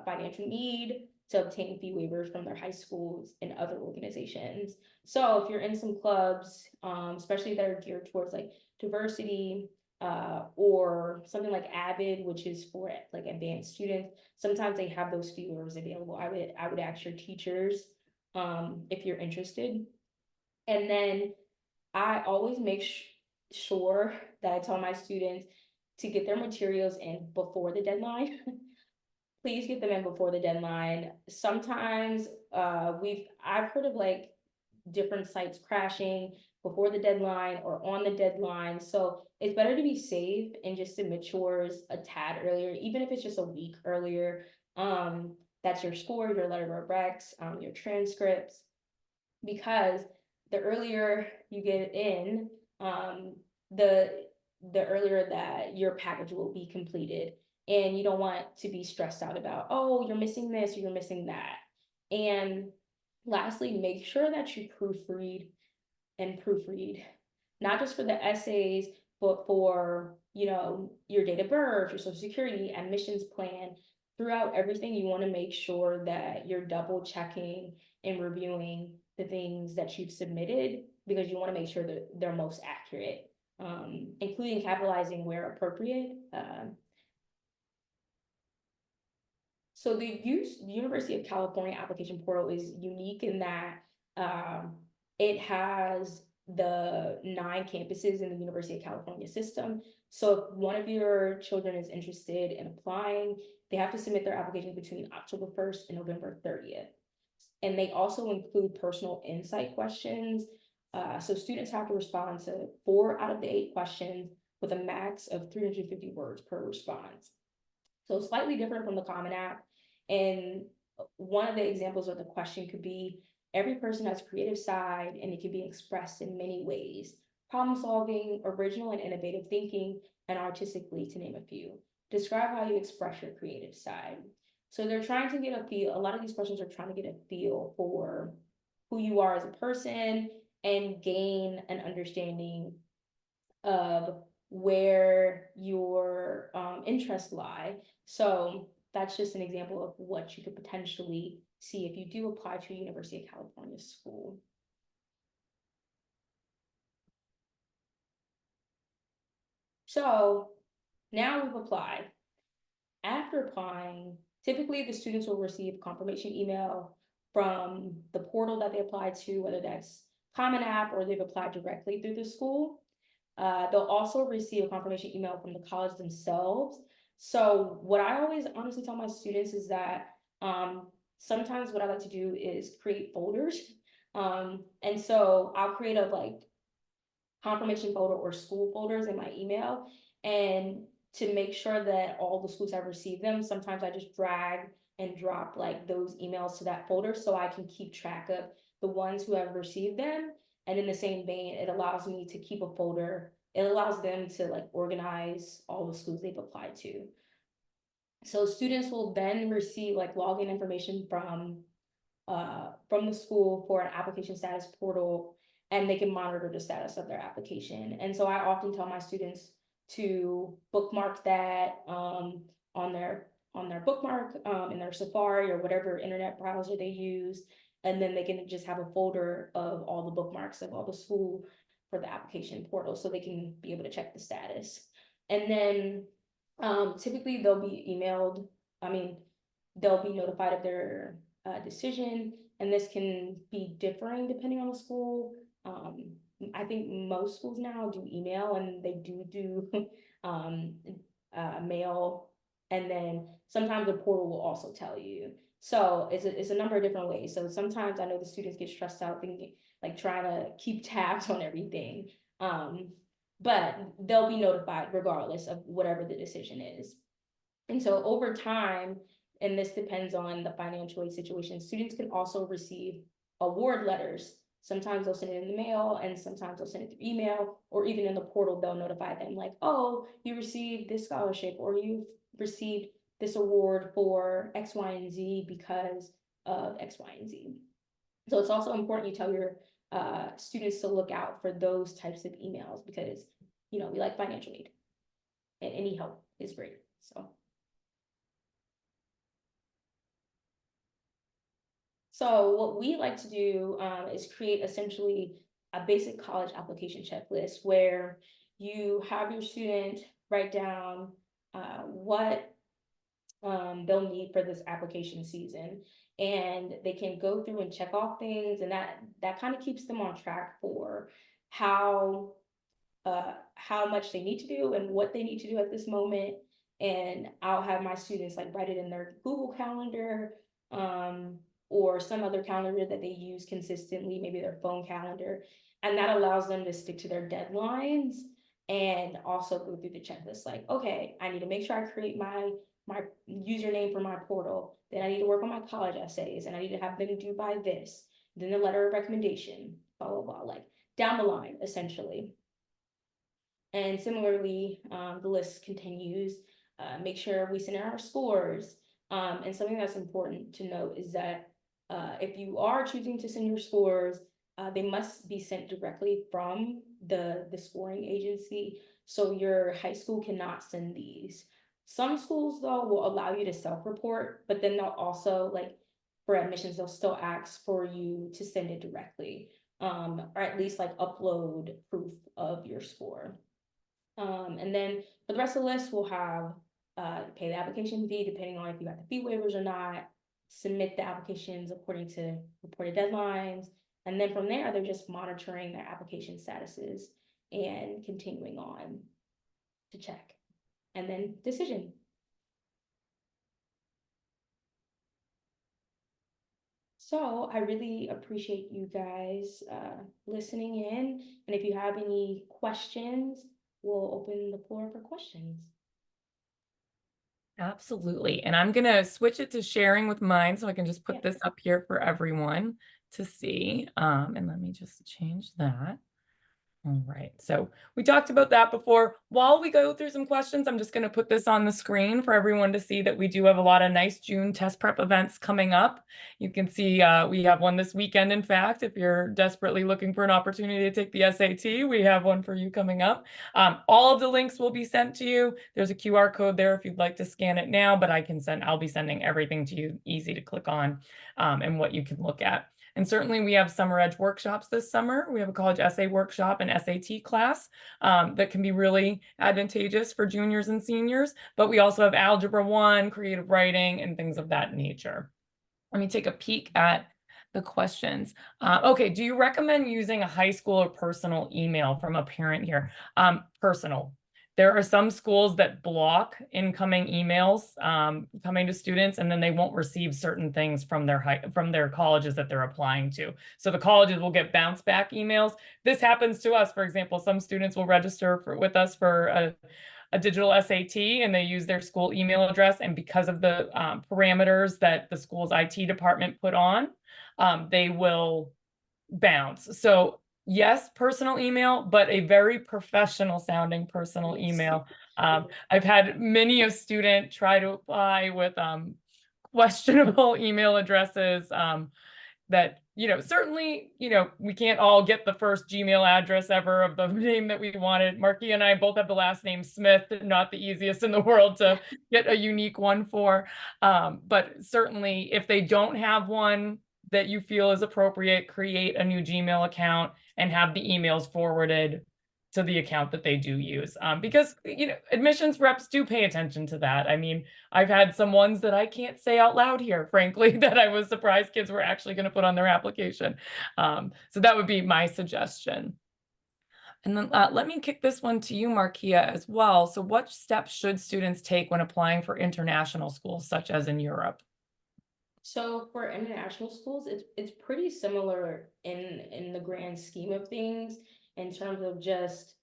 financial need to obtain fee waivers from their high schools and other organizations. So if you're in some clubs, especially that are geared towards like diversity, or something like Avid, which is for like advanced students, sometimes they have those fee waivers available. I would ask your teachers if you're interested. And then I always make sure that I tell my students to get their materials in before the deadline. Please get them in before the deadline. Sometimes I've heard of like different sites crashing before the deadline or on the deadline. So it's better to be safe and just submit yours a tad earlier, even if it's just a week earlier. That's your score, your letter of recs, your transcripts, because the earlier you get it in, the earlier that your package will be completed. And you don't want to be stressed out about, oh, you're missing this, or you're missing that. And lastly, make sure that you proofread, not just for the essays, but for, you know, your date of birth, your social security, admissions plan. Throughout everything, you want to make sure that you're double checking and reviewing the things that you've submitted, because you want to make sure that they're most accurate, including capitalizing where appropriate. So the University of California application portal is unique in that it has the 9 campuses in the University of California system. So if one of your children is interested in applying, they have to submit their application between October 1st and November 30th. And they also include personal insight questions. So students have to respond to 4 out of the 8 questions with a max of 350 words per response. So slightly different from the Common App. And one of the examples of the question could be, every person has a creative side and it can be expressed in many ways: problem solving, original and innovative thinking, and artistically, to name a few. Describe how you express your creative side. So they're trying to get a feel, a lot of these questions are trying to get a feel for who you are as a person and gain an understanding of where your interests lie. So that's just an example of what you could potentially see if you do apply to a University of California school. So now we've applied. After applying, typically the students will receive a confirmation email from the portal that they applied to, whether that's Common App or they've applied directly through the school. They'll also receive a confirmation email from the college themselves. So what I always honestly tell my students is that sometimes what I like to do is create folders. And so I'll create a like confirmation folder or school folders in my email. And to make sure that all the schools have received them, sometimes I just drag and drop like those emails to that folder so I can keep track of the ones who have received them. And in the same vein, it allows me to keep a folder. It allows them to like organize all the schools they've applied to. So students will then receive like login information from the school for an application status portal, and they can monitor the status of their application. And so I often tell my students to bookmark that on their bookmark in their Safari or whatever internet browser they use. And then they can just have a folder of all the bookmarks of all the school for the application portal, so they can be able to check the status. And then typically they'll be emailed, they'll be notified of their decision, and this can be differing depending on the school. I think most schools now do email, and they do mail, and then sometimes the portal will also tell you. So it's a number of different ways. So sometimes I know the students get stressed out thinking, like trying to keep tabs on everything. But they'll be notified regardless of whatever the decision is. And so over time, and this depends on the financial aid situation, students can also receive award letters. Sometimes they'll send it in the mail, and sometimes they'll send it through email, or even in the portal, they'll notify them like, oh, you received this scholarship, or you've received this award for X, Y, and Z because of X, Y, and Z. So it's also important you tell your students to look out for those types of emails, because, you know, we like financial aid and any help is great. So So what we like to do is create essentially a basic college application checklist where you have your student write down what they'll need for this application season, and they can go through and check off things, and that kind of keeps them on track for how how much they need to do and what they need to do at this moment. And I'll have my students like write it in their Google Calendar, um, or some other calendar that they use consistently, maybe their phone calendar. And that allows them to stick to their deadlines and also go through the checklist like, okay, I need to make sure I create my username for my portal. Then I need to work on my college essays and I need to have them do by this. Then the letter of recommendation, blah, blah, blah, like down the line, essentially. And similarly, the list continues. Make sure we send in our scores. And something that's important to note is that if you are choosing to send your scores, they must be sent directly from the scoring agency. So your high school cannot send these. Some schools, though, will allow you to self-report, but then they'll also, like, for admissions, they'll still ask for you to send it directly, or at least like upload proof of your score. And then for the rest of the list, we'll have pay the application fee depending on if you got the fee waivers or not, submit the applications according to reported deadlines. And then from there, they're just monitoring their application statuses and continuing on to check. And then decision. So I really appreciate you guys listening in. And if you have any questions, we'll open the floor for questions. Absolutely. And I'm going to switch it to sharing with mine so I can just Yeah. put this up here for everyone to see. And let me just change that. All right, so we talked about that before. While we go through some questions, I'm just going to put this on the screen for everyone to see that we do have a lot of nice June test prep events coming up. You can see we have one this weekend, in fact. If you're desperately looking for an opportunity to take the SAT, we have one for you coming up. All of the links will be sent to you. There's a QR code there if you'd like to scan it now, but I'll be sending everything to you, easy to click on, and what you can look at. And certainly we have summer edge workshops this summer. We have a college essay workshop and SAT class that can be really advantageous for juniors and seniors. But we also have Algebra 1, creative writing, and things of that nature. Let me take a peek at the questions. Okay, do you recommend using a high school or personal email from a parent here? Personal. There are some schools that block incoming emails coming to students, and then they won't receive certain things from their colleges that they're applying to. So the colleges will get bounce back emails. This happens to us. For example, some students will register with us for a digital SAT and they use their school email address. And because of the parameters that the school's IT department put on, they will bounce. So yes, personal email, but a very professional sounding personal email. I've had many a student try to apply with questionable email addresses that, certainly, we can't all get the first Gmail address ever of the name that we wanted. Marky and I both have the last name Smith, not the easiest in the world to get a unique one for. But certainly if they don't have one that you feel is appropriate, create a new Gmail account and have the emails forwarded to the account that they do use. Because, admissions reps do pay attention to that. I mean, I've had some ones that I can't say out loud here, frankly, that I was surprised kids were actually going to put on their application. So that would be my suggestion. And then let me kick this one to you, Markia, as well. So what steps should students take when applying for international schools, such as in Europe? So for international schools, it's pretty similar in the grand scheme of things, in terms of just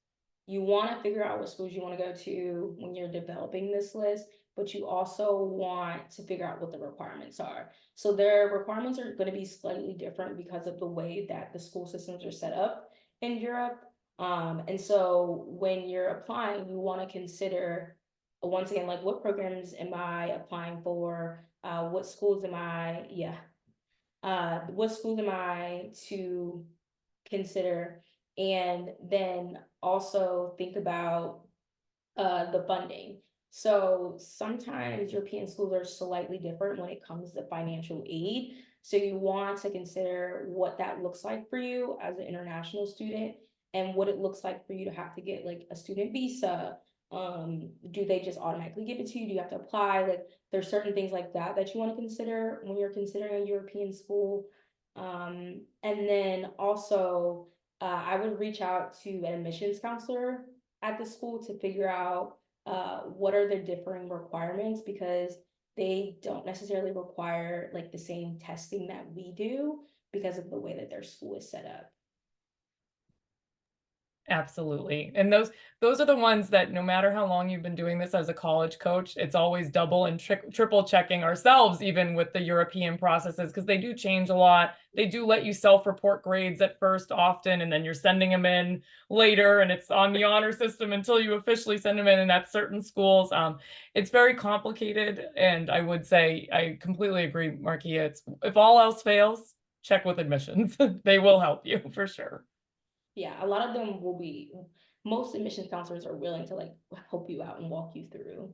you want to figure out what schools you want to go to when you're developing this list, but you also want to figure out what the requirements are. So their requirements are going to be slightly different because of the way that the school systems are set up in Europe. And so when you're applying, you want to consider, once again, like, what programs am I applying for? What schools am I, what schools am I to consider? And then also think about the funding. So sometimes European schools are slightly different when it comes to financial aid. So you want to consider what that looks like for you as an international student and what it looks like for you to have to get like a student visa. Do they just automatically give it to you? Do you have to apply? Like there's certain things like that that you want to consider when you're considering a European school. And then also, I would reach out to an admissions counselor at the school to figure out what are the differing requirements, because they don't necessarily require like the same testing that we do because of the way that their school is set up. Absolutely. And those are the ones that no matter how long you've been doing this as a college coach, it's always double and triple checking ourselves, even with the European processes, because they do change a lot. They do let you self-report grades at first often, and then you're sending them in later, and it's on the honor system until you officially send them in, and at certain schools. It's very complicated, and I would say I completely agree, Markia. It's if all else fails, check with admissions. They will help you for sure. Yeah, a lot of them will be, most admissions counselors are willing to like help you out and walk you through.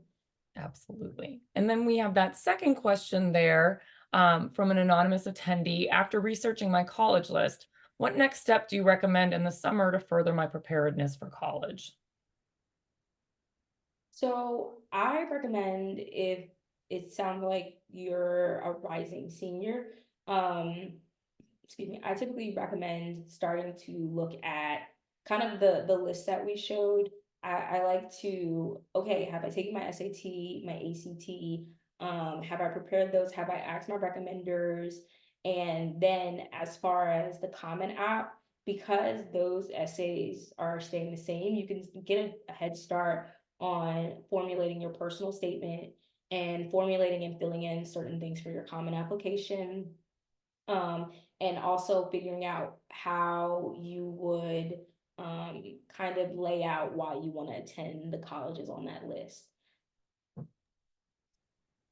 Absolutely. And then we have that second question there from an anonymous attendee. After researching my college list, what next step do you recommend in the summer to further my preparedness for college? So I recommend, if it sounds like you're a rising senior, um, excuse me, I typically recommend starting to look at kind of the list that we showed. I like to, okay, have I taken my SAT, my ACT? Have I prepared those? Have I asked my recommenders? And then as far as the Common App, because those essays are staying the same, you can get a head start on formulating your personal statement and formulating and filling in certain things for your common application. Um, and also figuring out how you would kind of lay out why you want to attend the colleges on that list.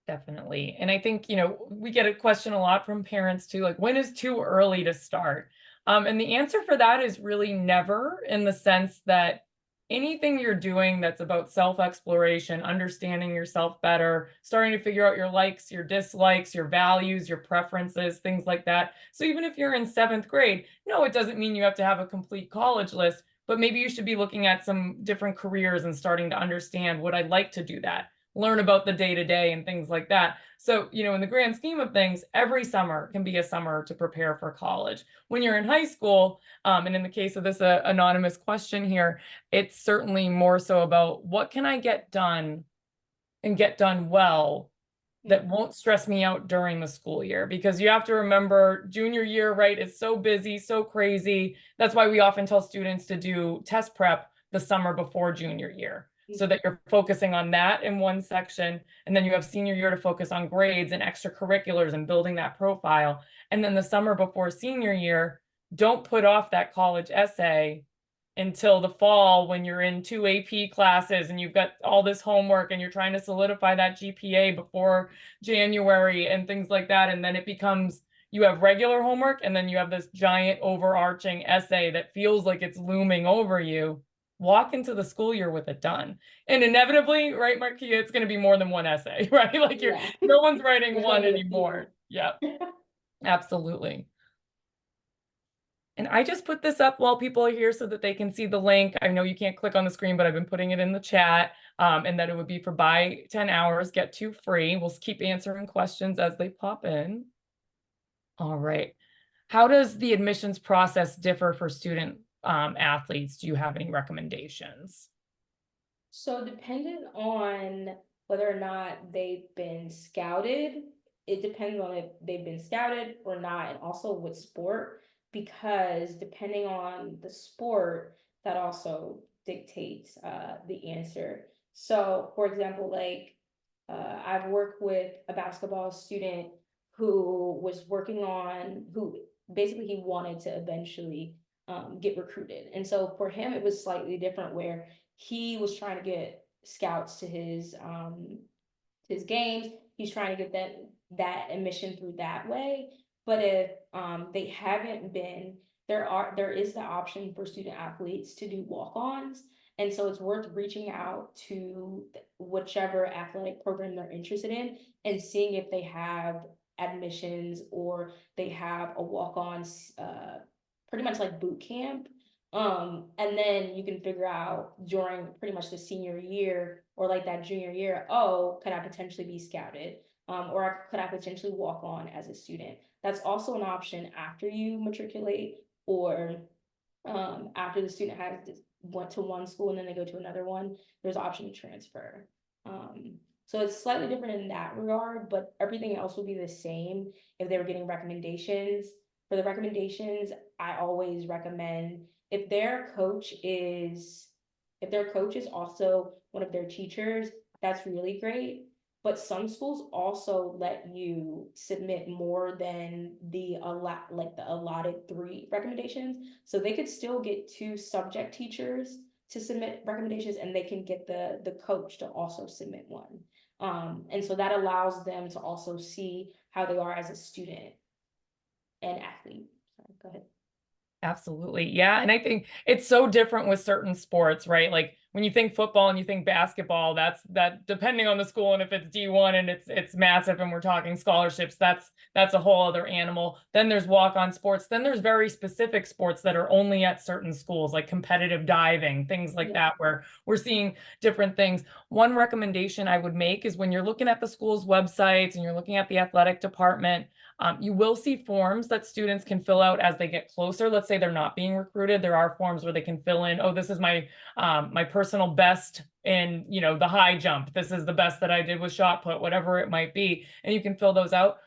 Definitely. And I think, we get a question a lot from parents too, like when is too early to start? And the answer for that is really never, in the sense that anything you're doing that's about self-exploration, understanding yourself better, starting to figure out your likes, your dislikes, your values, your preferences, things like that. So even if you're in seventh grade, no, it doesn't mean you have to have a complete college list, but maybe you should be looking at some different careers and starting to understand, would I like to do that? Learn about the day to day and things like that. So, in the grand scheme of things, every summer can be a summer to prepare for college. When you're in high school, and in the case of this anonymous question here, it's certainly more so about what can I get done and get done well that Mhm. won't stress me out during the school year, because you have to remember junior year, right, is so busy, so crazy. That's why we often tell students to do test prep the summer before junior year, so that you're focusing on that in one section, and then you have senior year to focus on grades and extracurriculars and building that profile. And then the summer before senior year, don't put off that college essay until the fall when you're in 2 AP classes and you've got all this homework and you're trying to solidify that GPA before January and things like that. And then it becomes, you have regular homework and then you have this giant overarching essay that feels like it's looming over you. Walk into the school year with it done. And inevitably, right, Markia, it's going to be more than one essay, right? Like Yeah, no one's writing there's gonna one be a anymore. few. Yeah, absolutely. And I just put this up while people are here so that they can see the link. I know you can't click on the screen, but I've been putting it in the chat, and that it would be for buy 10 hours, get 2 free. We'll keep answering questions as they pop in. All right. How does the admissions process differ for student athletes? Do you have any recommendations? So depending on whether or not they've been scouted, it depends on if they've been scouted or not, and also what sport, because depending on the sport, that also dictates the answer. So for example, like I've worked with a basketball student who was working on, who basically he wanted to eventually get recruited. And so for him, it was slightly different, where he was trying to get scouts to his games. He's trying to get that admission through that way. But if they haven't been, there is the option for student athletes to do walk-ons. And so it's worth reaching out to whichever athletic program they're interested in and seeing if they have admissions, or they have a walk-on, pretty much like boot camp. And then you can figure out during pretty much the senior year or like that junior year, oh, could I potentially be scouted? Or could I potentially walk on as a student? That's also an option after you matriculate, or after the student has went to one school and then they go to another one, there's option to transfer. So it's slightly different in that regard, but everything else will be the same if they were getting recommendations. For the recommendations, I always recommend if if their coach is also one of their teachers, that's really great. But some schools also let you submit more than the allotted 3 recommendations. So they could still get 2 subject teachers to submit recommendations, and they can get the coach to also submit one. And so that allows them to also see how they are as a student and athlete. Sorry, go ahead. Absolutely. Yeah. And I think it's so different with certain sports, right? Like when you think football and you think basketball, that depending on the school, and if it's D1 and it's massive and we're talking scholarships, that's a whole other animal. Then there's walk-on sports. Then there's very specific sports that are only at certain schools, like competitive diving, things like that, where we're seeing different things. One recommendation I would make is when you're looking at the school's websites and you're looking at the athletic department, you will see forms that students can fill out as they get closer. Let's say they're not being recruited. There are forms where they can fill in, oh, this is my personal best in, the high jump. This is the best that I did with shot put, whatever it might be. And you can fill those out.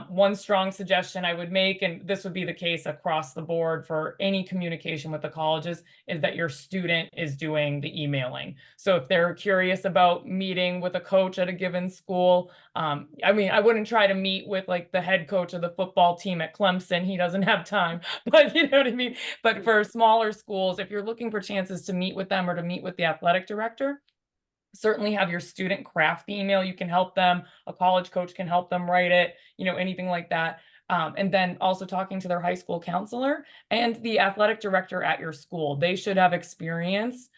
One strong suggestion I would make, and this would be the case across the board for any communication with the colleges, is that your student is doing the emailing. So if they're curious about meeting with a coach at a given school, I mean, I wouldn't try to meet with like the head coach of the football team at Clemson. He doesn't have time, but you know what I mean? But for smaller schools, if you're looking for chances to meet with them or to meet with the athletic director, certainly have your student craft the email. You can help them. A college coach can help them write it, anything like that. And then also talking to their high school counselor and the athletic director at your school. They should have experience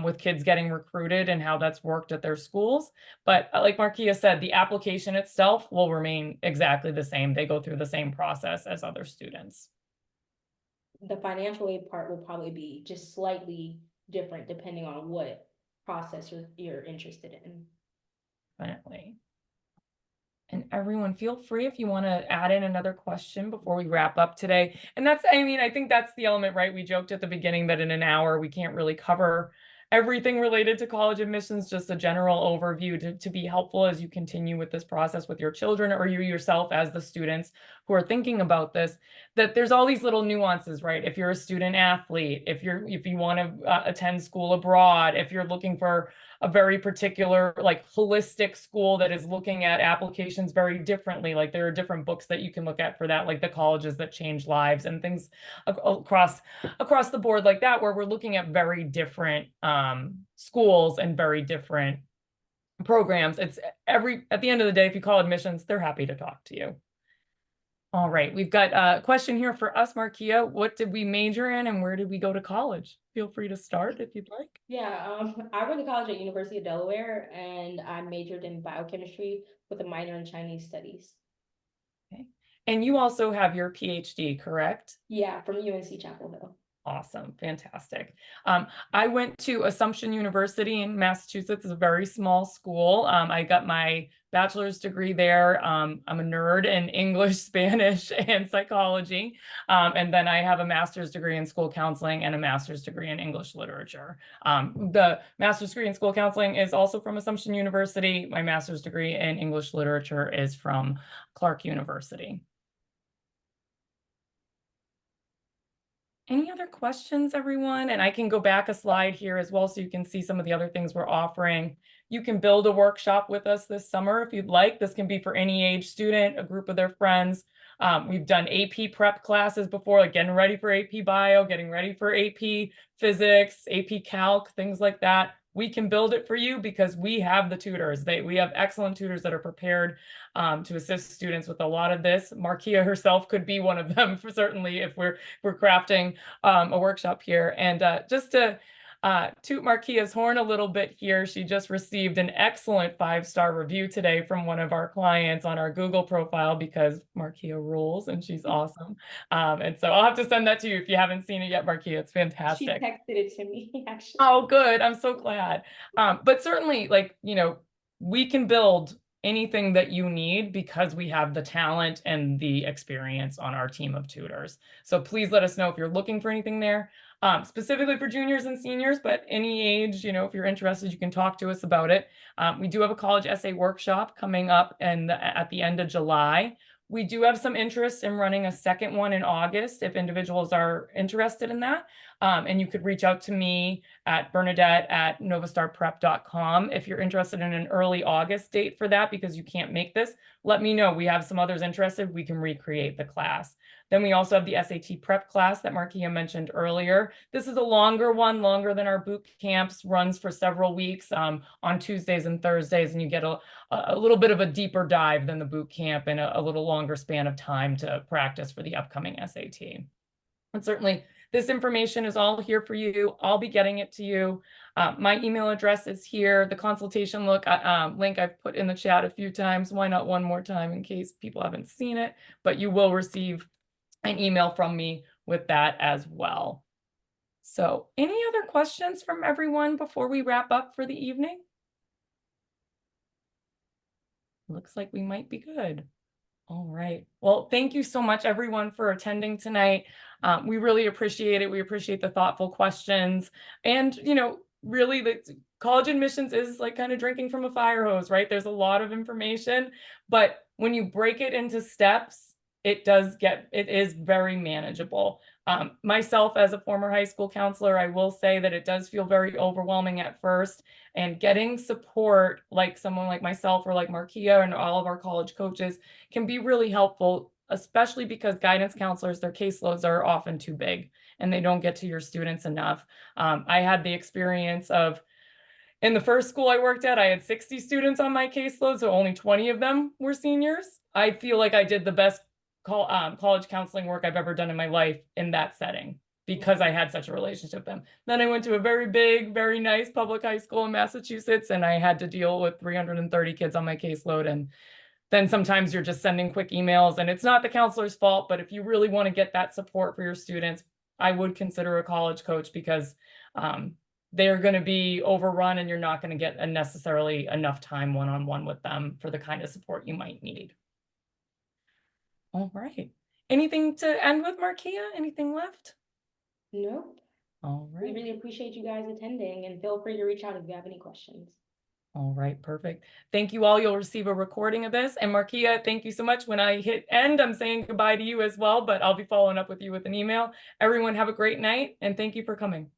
with kids getting recruited and how that's worked at their schools. But like Markia said, the application itself will remain exactly the same. They go through the same process as other students. The financial aid part will probably be just slightly different depending on what process you're interested in. Definitely. And everyone, feel free if you want to add in another question before we wrap up today. And I think that's the element, right? We joked at the beginning that in an hour, we can't really cover everything related to college admissions, just a general overview to be helpful as you continue with this process with your children or you yourself as the students who are thinking about this, that there's all these little nuances, right? If you're a student athlete, if you want to attend school abroad, if you're looking for a very particular like holistic school that is looking at applications very differently, like there are different books that you can look at for that, like the colleges that change lives and things across the board like that, where we're looking at very different schools and very different programs. At the end of the day, if you call admissions, they're happy to talk to you. All right, we've got a question here for us, Markia. What did we major in and where did we go to college? Feel free to start if you'd like. Yeah, I went to college at University of Delaware, and I majored in biochemistry with a minor in Chinese studies. Okay. And you also have your PhD, correct? Yeah, from UNC Chapel Hill. Awesome. Fantastic. I went to Assumption University in Massachusetts. It's a very small school. I got my bachelor's degree there. I'm a nerd in English, Spanish, and psychology. And then I have a master's degree in school counseling and a master's degree in English literature. The master's degree in school counseling is also from Assumption University. My master's degree in English literature is from Clark University. Any other questions, everyone? And I can go back a slide here as well so you can see some of the other things we're offering. You can build a workshop with us this summer if you'd like. This can be for any age student, a group of their friends. We've done AP prep classes before, like getting ready for AP Bio, getting ready for AP Physics, AP Calc, things like that. We can build it for you because we have the tutors. We have excellent tutors that are prepared to assist students with a lot of this. Markia herself could be one of them, for certainly if we're crafting a workshop here. And just to toot Markia's horn a little bit here. She just received an excellent 5-star review today from one of our clients on our Google profile because Markia rules and she's awesome. And so I'll have to send that to you if you haven't seen it yet, Markia. It's She fantastic. texted it to me, actually. Oh, good. I'm so glad. But certainly, like, we can build anything that you need because we have the talent and the experience on our team of tutors. So please let us know if you're looking for anything there, specifically for juniors and seniors, but any age, if you're interested, you can talk to us about it. We do have a college essay workshop coming up at the end of July. We do have some interest in running a second one in August if individuals are interested in that. And you could reach out to me at Bernadette@novastarprep.com. If you're interested in an early August date for that because you can't make this, let me know. We have some others interested. We can recreate the class. Then we also have the SAT prep class that Markia mentioned earlier. This is a longer one, longer than our boot camps, runs for several weeks on Tuesdays and Thursdays, and you get a little bit of a deeper dive than the boot camp and a little longer span of time to practice for the upcoming SAT. And certainly this information is all here for you. I'll be getting it to you. My email address is here. The consultation link I've put in the chat a few times. Why not one more time in case people haven't seen it? But you will receive an email from me with that as well. So any other questions from everyone before we wrap up for the evening? Looks like we might be good. All right. Well, thank you so much, everyone, for attending tonight. We really appreciate it. We appreciate the thoughtful questions. And, really, the college admissions is like kind of drinking from a fire hose, right? There's a lot of information, but when you break it into steps, it is very manageable. Myself, as a former high school counselor, I will say that it does feel very overwhelming at first. And getting support like someone like myself or like Markia and all of our college coaches can be really helpful, especially because guidance counselors, their caseloads are often too big and they don't get to your students enough. I had the experience of, in the first school I worked at, I had 60 students on my caseload, so only 20 of them were seniors. I feel like I did the best college counseling work I've ever done in my life in that setting because I had such a relationship with them. Then I went to a very big, very nice public high school in Massachusetts, and I had to deal with 330 kids on my caseload. And then sometimes you're just sending quick emails, and it's not the counselor's fault, but if you really want to get that support for your students, I would consider a college coach because they're going to be overrun and you're not going to get necessarily enough time one-on-one with them for the kind of support you might need. All right. Anything to end with, Markia? Anything left? Nope. All We right. really appreciate you guys attending, and feel free to reach out if you have any questions. All right, perfect. Thank you all. You'll receive a recording of this. And Markia, thank you so much. When I hit end, I'm saying goodbye to you as well, but I'll be following up with you with an email. Everyone have a great night, and thank you for coming.